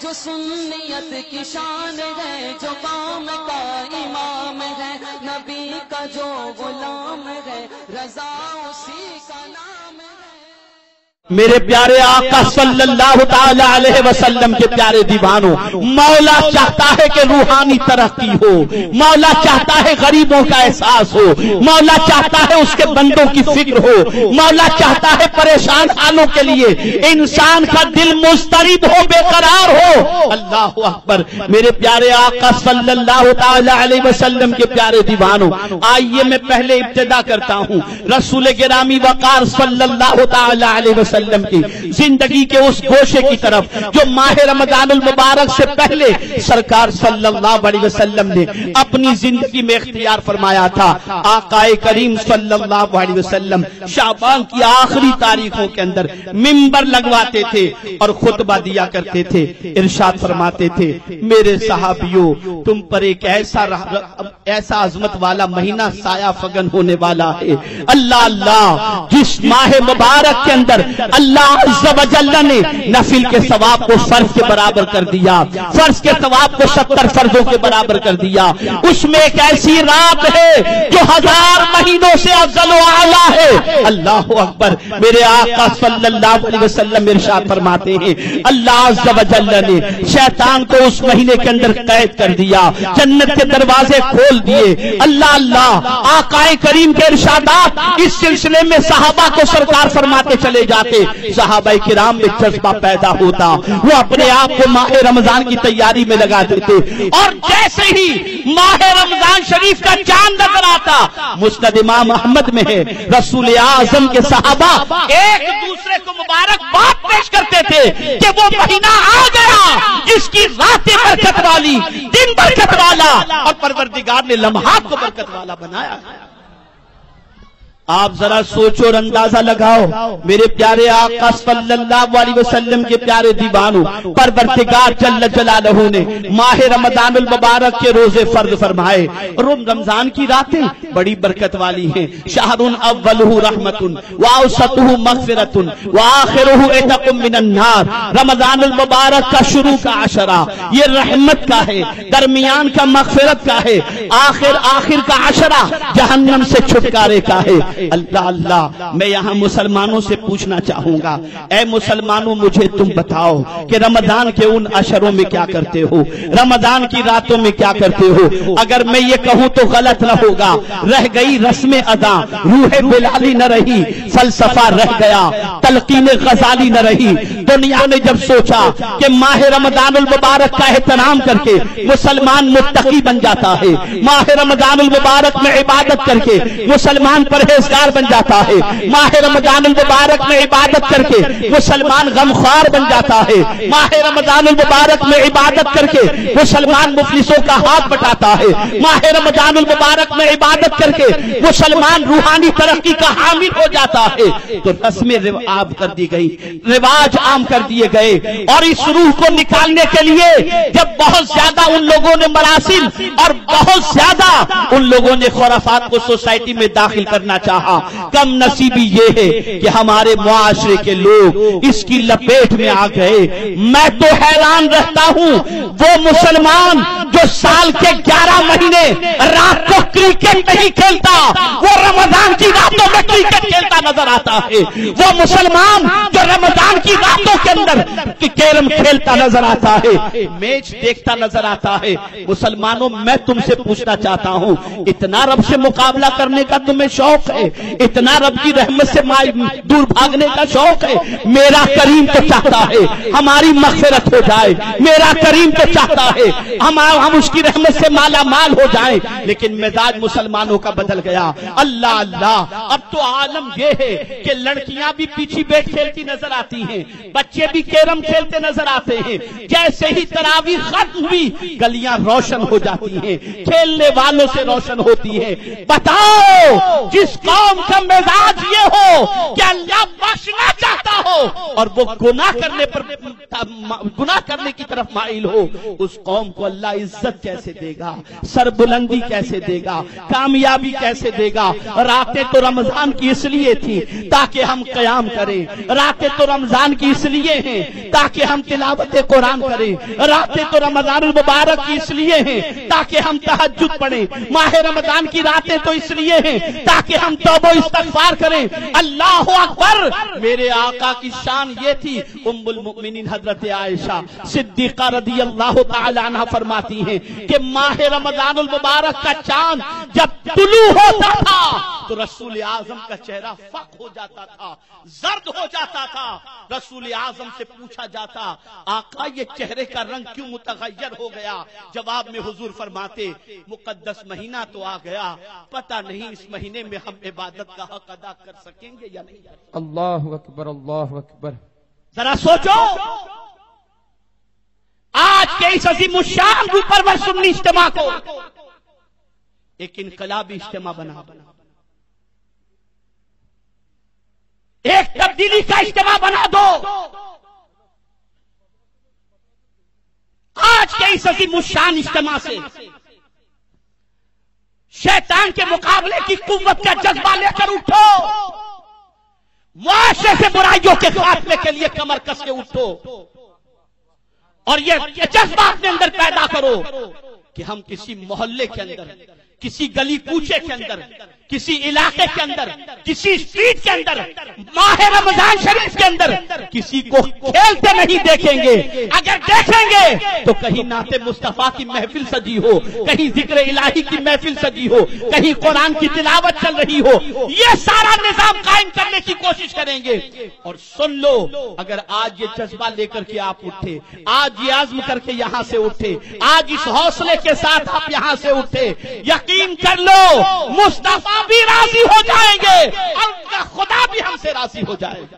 جو سنیت کی شان ہے، جو قوم کا امام ہے، نبی کا جو غلام ہے، رضا اسی کا نام ہے۔ میرے پیارے آقا صلی اللہ تعالی علیہ وسلم کے پیارے دیوانوں، مولا چاہتا ہے کہ روحانی ترقی ہو، مولا چاہتا ہے غریبوں کا احساس ہو، مولا چاہتا ہے اس کے بندوں کی فکر ہو، مولا چاہتا ہے پریشان حالوں کے لیے انسان کا دل مضطرب ہو، بے قرار ہو۔ اللہ اکبر۔ میرے پیارے آقا صلی اللہ تعالی علیہ وسلم کے پیارے دیوانوں، آئیے میں پہلے ابتدا کرتا ہوں رسول گرامی وقار صلی اللہ تعالی علیہ وسلم کی زندگی کے اس گوشے کی طرف جو ماہ رمضان المبارک سے پہلے سرکار صلی اللہ علیہ وسلم نے اپنی زندگی میں اختیار فرمایا تھا۔ آقا کریم صلی اللہ علیہ وسلم شعبان کی آخری تاریخوں کے اندر منبر لگواتے تھے اور خطبہ دیا کرتے تھے، ارشاد فرماتے تھے میرے صحابیوں تم پر ایک ایسا عظمت والا مہینہ سایہ فگن ہونے والا ہے۔ اللہ اللہ، جس ماہ مبارک کے اندر اللہ عز و جل نے نفل کے ثواب کو فرض کے برابر کر دیا، فرض کے ثواب کو 70 فرضوں کے برابر کر دیا، اس میں ایک ایسی رات ہے جو 1000 مہینوں سے افضل و اعلیٰ ہے۔ اللہ اکبر۔ میرے آقا صلی اللہ علیہ وسلم ارشاد فرماتے ہیں اللہ عز و جل نے شیطان کو اس مہینے کے اندر قید کر دیا، جنت کے دروازے کھول دیے۔ اللہ اللہ، آقا کریم کے ارشادات اس سلسلے میں صحابہ کو سرکار فرماتے چلے جاتے، صحابہ کرام میں جذبہ پیدا ہوتا، وہ اپنے آپ کو ماہ رمضان کی تیاری میں لگا دیتے، اور جیسے ہی ماہ رمضان شریف کا چاند نظر آتا، مسند امام احمد میں ہے رسول اعظم کے صحابہ ایک دوسرے کو مبارکباد پیش کرتے تھے کہ وہ مہینہ آ گیا جس کی راتیں برکت والی، دن برکت والا، اور پروردگار نے لمحات کو برکت والا بنایا۔ آپ ذرا سوچو اور اندازہ لگاؤ میرے پیارے آقا صلی اللہ علیہ وسلم کے پیارے دیوانوں، پروردگار جل جلالہ نے ماہ رمضان المبارک کے روزے فرض فرمائے، اور رمضان کی راتیں بڑی برکت والی ہیں۔ شہر اولہ رحمت واوسطہ مغفرت وآخرہ عتق من النار۔ رمضان المبارک کا شروع کا عشرہ یہ رحمت کا ہے، درمیان کا مغفرت کا ہے، آخر کا عشرہ جہنم سے چھٹکارے کا ہے۔ اللہ اللہ، میں یہاں مسلمانوں سے پوچھنا چاہوں گا، اے مسلمانوں مجھے تم بتاؤ کہ رمضان کے ان عشروں میں کیا کرتے ہو، رمضان کی راتوں میں کیا کرتے ہو؟ اگر میں یہ کہوں تو غلط نہ ہوگا، رہ گئی رسم ادا، روح بلالی نہ رہی، فلسفہ رہ گیا، تلقین غزالی نہ رہی۔ دنیا نے جب سوچا کہ ماہ رمضان المبارک کا احترام کر کے مسلمان متقی بن جاتا ہے، ماہ رمضان المبارک میں عبادت کر کے مسلمان پرہیزگار بن جاتا ہے، ماہ رمضان المبارک میں عبادت کر کے مسلمان غمخوار بن جاتا ہے، ماہ رمضان المبارک میں عبادت کر کے مسلمان مفلسوں کا ہاتھ بٹاتا ہے، ماہ رمضان المبارک میں عبادت کر کے مسلمان روحانی ترقی کا حامل ہو جاتا ہے، تو رسمیں عام کر دی گئی، رواج عام کر دیے گئے، اور اس روح کو نکالنے کے لیے جب بہت زیادہ ان لوگوں نے مراسم اور بہت زیادہ ان لوگوں نے خرافات کو سوسائٹی میں داخل کرنا چاہا، کم نصیبی یہ ہے کہ ہمارے معاشرے کے لوگ اس کی لپیٹ میں آ گئے۔ میں تو حیران رہتا ہوں وہ مسلمان جو سال کے 11 مہینے رات کو کرکٹ نہیں کھیلتا، وہ رمضان کی راتوں میں کرکٹ کھیلتا نظر آتا ہے، وہ مسلمان جو رمضان کی راتوں کے اندر کیرم کھیلتا نظر آتا ہے، میچ دیکھتا نظر آتا ہے۔ مسلمانوں میں تم سے پوچھنا چاہتا ہوں، اتنا رب سے مقابلہ کرنے کا تمہیں شوق ہے، اتنا رب کی رحمت سے دور بھاگنے کا شوق ہے؟ میرا کریم تو چاہتا ہے ہماری مغفرت ہو جائے، میرا کریم تو چاہتا ہے ہم اس کی رحمت سے مالا مال ہو جائیں، لیکن مزاج مسلمانوں کا بدل گیا۔ اللہ اللہ، اب تو عالم یہ ہے کہ لڑکیاں بھی پیچھے بیٹھ کھیلتی نظر آتی ہیں، بچے بھی کیرم کھیلتے نظر آتے ہیں، جیسے ہی تراویح ختم ہوئی گلیاں روشن ہو جاتی ہیں، کھیلنے والوں سے روشن ہوتی ہے۔ بتاؤ جس قوم کا مزاج یہ ہو کہ اللہ بخشنا چاہتا ہو اور وہ گناہ کرنے کی طرف مائل ہو، اس قوم کو اللہ عزت کیسے دے گا، سربلندی کیسے دے گا، کامیابی کیسے دے گا۔ راتیں تو رمضان کی اس لیے تھی تاکہ ہم قیام کریں، راتیں تو رمضان کی اس لیے ہیں تاکہ ہم تلاوت قرآن کریں، راتیں تو رمضان المبارک کی اس لیے ہیں تاکہ ہم تہجد پڑھیں، ماہ رمضان کی راتیں تو اس لیے ہیں تاکہ ہم توبہ و استغفار کریں۔ اللہ اکبر، میرے آقا کی شان یہ تھی۔ ام المؤمنین حضرت عائشہ صدیقہ رضی اللہ تعالی عنہ فرماتی ہیں کہ ماہ رمضان المبارک کا چاند جب طلوع ہوتا تھا تو رسول اعظم کا چہرہ فق ہو جاتا تھا، زرد ہو جاتا تھا۔ رسول اعظم سے پوچھا جاتا آقا یہ چہرے کا رنگ کیوں متغیر ہو گیا؟ جواب میں حضور فرماتے مقدس مہینہ تو آ گیا، پتہ نہیں اس مہینے میں ہم عبادت کا حق ادا کر سکیں گے یا نہیں۔ اللہ اکبر، اللہ اکبر۔ ذرا سوچو، آج کے اس عظیم الشان پرور سنی اجتماع کو ایک انقلابی اجتماع بنا، ایک تبدیلی کا اجتماع بنا دو۔ آج کے اس عظیم الشان اجتماع سے شیطان کے مقابلے کی قوت کا جذبہ لے کر اٹھو، معاشرے سے برائیوں کے خاتمے کے لیے کمر کس کے اٹھو، اور یہ جذبہ اپنے اندر پیدا کرو کہ ہم کسی محلے کے اندر، کسی گلی کوچے کے اندر، کسی علاقے کے اندر، کسی اسٹریٹ کے اندر، ماہ رمضان شریف کے اندر کسی کو کھیلتے نہیں دیکھیں گے۔ اگر دیکھیں گے تو کہیں نعت مصطفیٰ کی محفل سجی ہو، کہیں ذکر الہی کی محفل سجی ہو، کہیں قرآن کی تلاوت چل رہی ہو، یہ سارا نظام قائم کرنے کی کوشش کریں گے۔ اور سن لو، اگر آج یہ جذبہ لے کر کے آپ اٹھے، آج یہ عزم کر کے یہاں سے اٹھے، آج اس حوصلے کے ساتھ آپ یہاں سے اٹھے، یقین کر لو مصطفیٰ بھی راضی ہو جائیں گے اور خدا بھی ہم سے راضی ہو جائے گا۔